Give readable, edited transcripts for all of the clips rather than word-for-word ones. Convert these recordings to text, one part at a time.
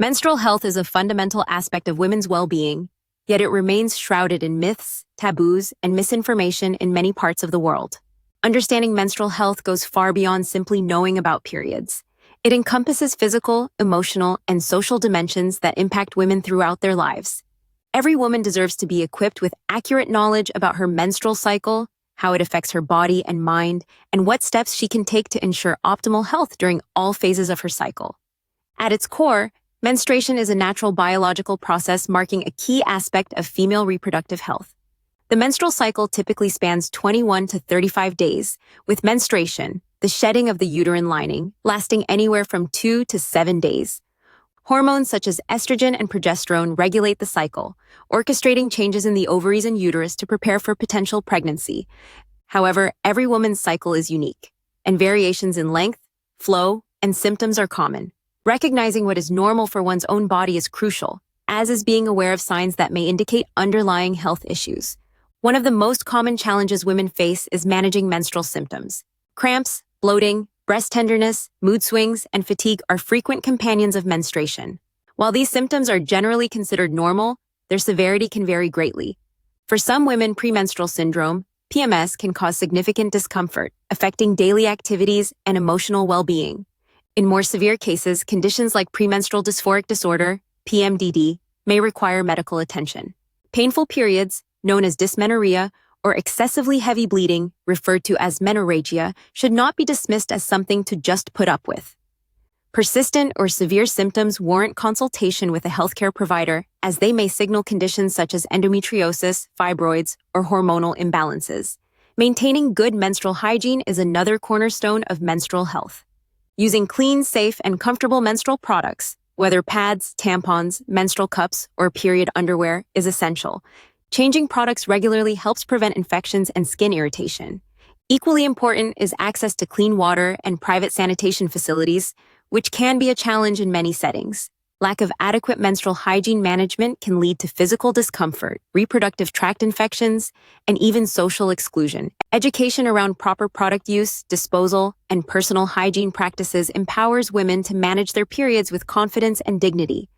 Menstrual health is a fundamental aspect of women's well-being, yet it remains shrouded in myths, taboos, and misinformation in many parts of the world. Understanding menstrual health goes far beyond simply knowing about periods. It encompasses physical, emotional, and social dimensions that impact women throughout their lives. Every woman deserves to be equipped with accurate knowledge about her menstrual cycle, how it affects her body and mind, and what steps she can take to ensure optimal health during all phases of her cycle. At its core, menstruation is a natural biological process marking a key aspect of female reproductive health. The menstrual cycle typically spans 21 to 35 days, with menstruation, the shedding of the uterine lining, lasting anywhere from 2 to 7 days. Hormones such as estrogen and progesterone regulate the cycle, orchestrating changes in the ovaries and uterus to prepare for potential pregnancy. However, every woman's cycle is unique, and variations in length, flow, and symptoms are common. Recognizing what is normal for one's own body is crucial, as is being aware of signs that may indicate underlying health issues. One of the most common challenges women face is managing menstrual symptoms. Cramps, bloating, breast tenderness, mood swings, and fatigue are frequent companions of menstruation. While these symptoms are generally considered normal, their severity can vary greatly. For some women, premenstrual syndrome, PMS, can cause significant discomfort, affecting daily activities and emotional well-being. In more severe cases, conditions like premenstrual dysphoric disorder, PMDD, may require medical attention. Painful periods, known as dysmenorrhea, or excessively heavy bleeding, referred to as menorrhagia, should not be dismissed as something to just put up with. Persistent or severe symptoms warrant consultation with a healthcare provider, as they may signal conditions such as endometriosis, fibroids, or hormonal imbalances. Maintaining good menstrual hygiene is another cornerstone of menstrual health. Using clean, safe, and comfortable menstrual products, whether pads, tampons, menstrual cups, or period underwear, is essential. Changing products regularly helps prevent infections and skin irritation. Equally important is access to clean water and private sanitation facilities, which can be a challenge in many settings. Lack of adequate menstrual hygiene management can lead to physical discomfort, reproductive tract infections, and even social exclusion. Education around proper product use, disposal, and personal hygiene practices empowers women to manage their periods with confidence and dignity.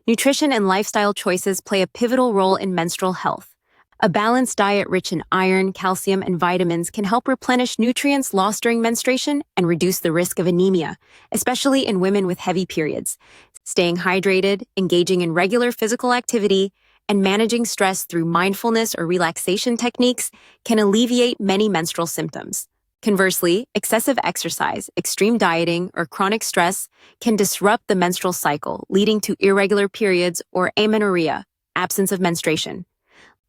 Nutrition and lifestyle choices play a pivotal role in menstrual health. A balanced diet rich in iron, calcium, and vitamins can help replenish nutrients lost during menstruation and reduce the risk of anemia, especially in women with heavy periods. Staying hydrated, engaging in regular physical activity, and managing stress through mindfulness or relaxation techniques can alleviate many menstrual symptoms. Conversely, excessive exercise, extreme dieting, or chronic stress can disrupt the menstrual cycle, leading to irregular periods or amenorrhea, absence of menstruation.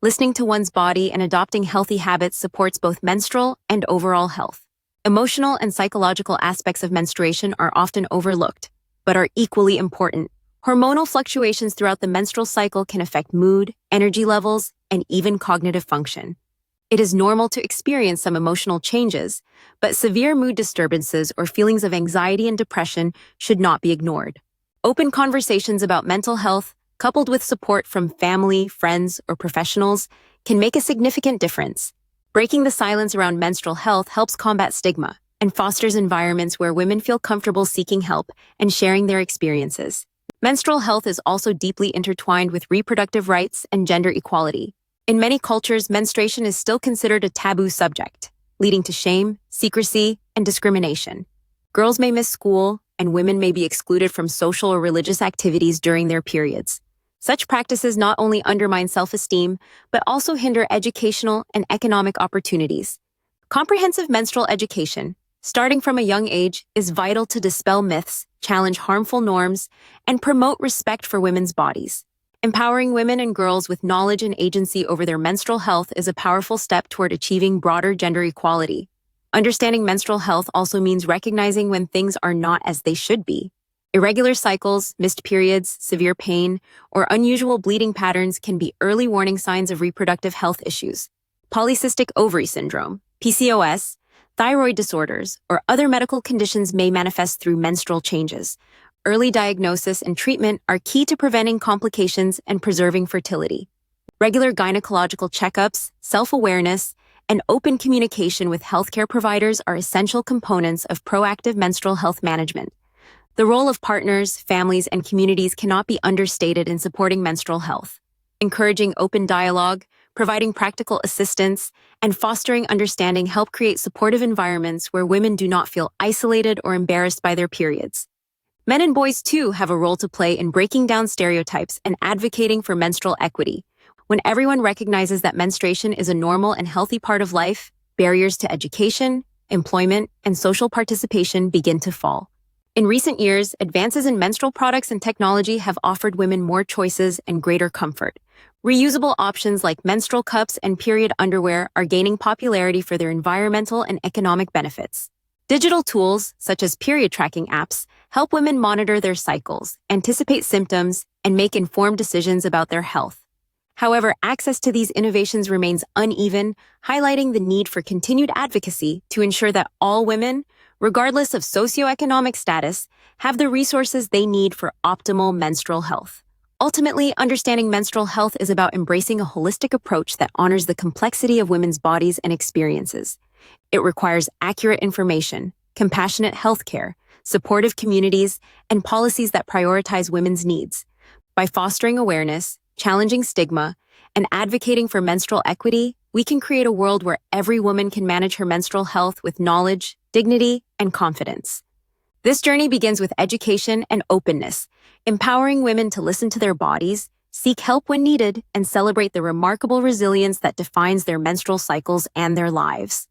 Listening to one's body and adopting healthy habits supports both menstrual and overall health. Emotional and psychological aspects of menstruation are often overlooked, but are equally important. Hormonal fluctuations throughout the menstrual cycle can affect mood, energy levels, and even cognitive function. It is normal to experience some emotional changes, but severe mood disturbances or feelings of anxiety and depression should not be ignored. Open conversations about mental health, coupled with support from family, friends, or professionals, can make a significant difference. Breaking the silence around menstrual health helps combat stigma and fosters environments where women feel comfortable seeking help and sharing their experiences. Menstrual health is also deeply intertwined with reproductive rights and gender equality. In many cultures, menstruation is still considered a taboo subject, leading to shame, secrecy, and discrimination. Girls may miss school, and women may be excluded from social or religious activities during their periods. Such practices not only undermine self-esteem, but also hinder educational and economic opportunities. Comprehensive menstrual education, starting from a young age, is vital to dispel myths, challenge harmful norms, and promote respect for women's bodies. Empowering women and girls with knowledge and agency over their menstrual health is a powerful step toward achieving broader gender equality. Understanding menstrual health also means recognizing when things are not as they should be. Irregular cycles, missed periods, severe pain, or unusual bleeding patterns can be early warning signs of reproductive health issues. Polycystic ovary syndrome, PCOS, thyroid disorders, or other medical conditions may manifest through menstrual changes. Early diagnosis and treatment are key to preventing complications and preserving fertility. Regular gynecological checkups, self-awareness, and open communication with healthcare providers are essential components of proactive menstrual health management. The role of partners, families, and communities cannot be understated in supporting menstrual health. Encouraging open dialogue, providing practical assistance, and fostering understanding help create supportive environments where women do not feel isolated or embarrassed by their periods. Men and boys, too, have a role to play in breaking down stereotypes and advocating for menstrual equity. When everyone recognizes that menstruation is a normal and healthy part of life, barriers to education, employment, and social participation begin to fall. In recent years, advances in menstrual products and technology have offered women more choices and greater comfort. Reusable options like menstrual cups and period underwear are gaining popularity for their environmental and economic benefits. Digital tools, such as period tracking apps, help women monitor their cycles, anticipate symptoms, and make informed decisions about their health. However, access to these innovations remains uneven, highlighting the need for continued advocacy to ensure that all women, regardless of socioeconomic status, have the resources they need for optimal menstrual health. Ultimately, understanding menstrual health is about embracing a holistic approach that honors the complexity of women's bodies and experiences. It requires accurate information, compassionate healthcare, supportive communities, and policies that prioritize women's needs. By fostering awareness, challenging stigma, and advocating for menstrual equity, we can create a world where every woman can manage her menstrual health with knowledge, dignity, and confidence. This journey begins with education and openness, empowering women to listen to their bodies, seek help when needed, and celebrate the remarkable resilience that defines their menstrual cycles and their lives.